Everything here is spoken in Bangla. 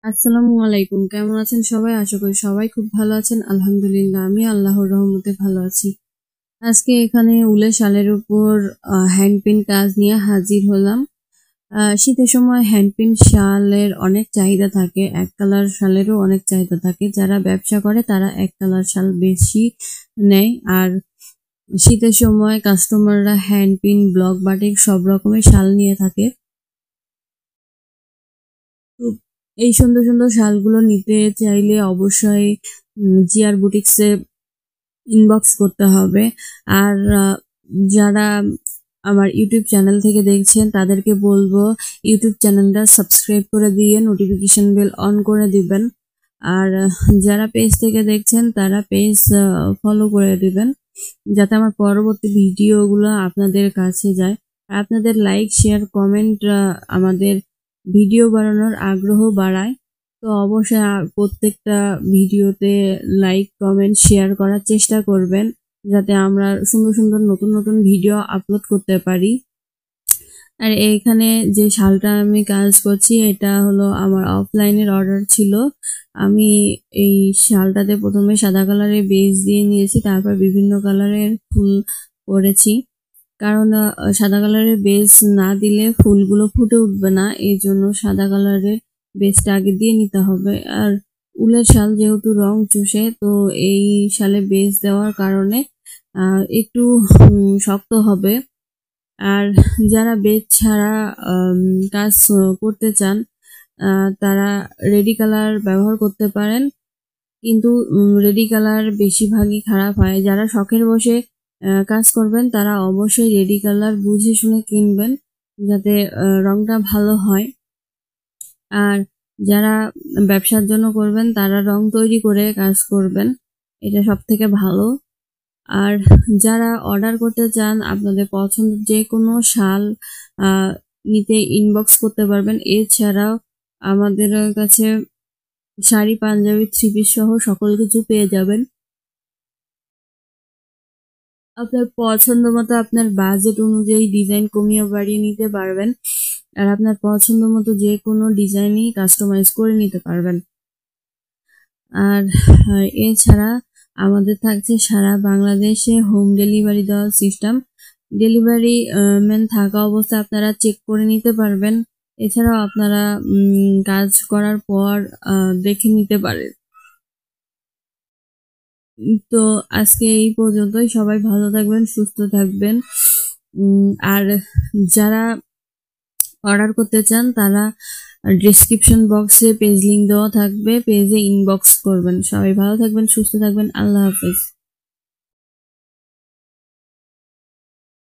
আসসালামু আলাইকুম। কেমন আছেন সবাই? আশা করি সবাই খুব ভালো আছেন। আলহামদুলিল্লাহ আমি আল্লাহর রহমতে ভালো আছি। আজকে এখানে উলের শালের উপর হ্যান্ডপিন কাজ নিয়ে হাজির হলাম। শীতের সময় হ্যান্ডপিন শালের অনেক চাহিদা থাকে, এক কালার শালেরও অনেক চাহিদা থাকে। যারা ব্যবসা করে তারা এক কালার শাল বেশি নেয়। আর শীতের সময় কাস্টমাররা হ্যান্ডপিন, ব্লক বাটিক সব রকমের শাল নিয়ে থাকে। তো এই সুন্দর সুন্দর শালগুলো নিতে চাইলে অবশ্যই জিয়ার বুটিক্সে ইনবক্স করতে হবে। আর যারা আমার ইউটিউব চ্যানেল থেকে দেখছেন তাদেরকে বলবো ইউটিউব চ্যানেলটা সাবস্ক্রাইব করে দিয়ে নোটিফিকেশন বেল অন করে দিবেন। আর যারা পেজ থেকে দেখছেন তারা পেজ ফলো করে দিবেন, যাতে আমার পরবর্তী ভিডিওগুলো আপনাদের কাছে যায়। আর আপনাদের লাইক, শেয়ার, কমেন্ট আমাদের ভিডিও বানানোর আগ্রহ বাড়ায়। তো অবশ্যই প্রত্যেকটা ভিডিওতে লাইক, কমেন্ট, শেয়ার করার চেষ্টা করবেন, যাতে আমরা সুন্দর সুন্দর নতুন নতুন ভিডিও আপলোড করতে পারি। আর এইখানে যে শালটা আমি কাজ করছি এটা হলো আমার অফলাইনের অর্ডার ছিল। আমি এই শালটাতে প্রথমে সাদা কালারের বেস দিয়ে নিয়েছি, তারপর বিভিন্ন কালারের ফুল করেছি। কারণ সাদা কালারের বেস না দিলে ফুলগুলো ফুটে উঠবে না, এই জন্য সাদা কালারের বেসটা আগে দিয়ে নিতে হবে। আর উলের শাল যেহেতু রং চুষে, তো এই শালে বেস দেওয়ার কারণে একটু শক্ত হবে। আর যারা বেস ছাড়া কাজ করতে চান তারা রেডি কালার ব্যবহার করতে পারেন, কিন্তু রেডি কালার বেশিরভাগই খারাপ হয়। যারা শখের বসে কাজ করবেন তারা অবশ্যই রেডি কালার বুঝে শুনে কিনবেন, যাতে রংটা ভালো হয়। আর যারা ব্যবসার জন্য করবেন তারা রং তৈরি করে কাজ করবেন, এটা সব থেকে ভালো। আর যারা অর্ডার করতে চান আপনাদের পছন্দের যে কোনো শাল নিতে ইনবক্স করতে পারবেন। এছাড়াও আমাদের কাছে শাড়ি, পাঞ্জাবি, থ্রি পিস সহ সকল কিছু পেয়ে যাবেন। আপনার পছন্দ মতো আপনার বাজেট অনুযায়ী ডিজাইন কমিয়ে বাড়িয়ে নিতে পারবেন। আর আপনার পছন্দ মতো যে কোনো ডিজাইনই কাস্টমাইজ করে নিতে পারবেন। আর এছাড়া আমাদের থাকছে সারা বাংলাদেশে হোম ডেলিভারি দেওয়ার সিস্টেম। ডেলিভারি ম্যান থাকা অবস্থায় আপনারা চেক করে নিতে পারবেন। এছাড়াও আপনারা কাজ করার পর দেখে নিতে পারেন। তো আজকে এই পর্যন্তই। সবাই ভালো থাকবেন, সুস্থ থাকবেন। আর যারা অর্ডার করতে চান তারা ডেসক্রিপশন বক্সে পেজ লিংক দেওয়া থাকবে, পেজে ইনবক্স করবেন। সবাই ভালো থাকবেন, সুস্থ থাকবেন। আল্লাহ হাফেজ।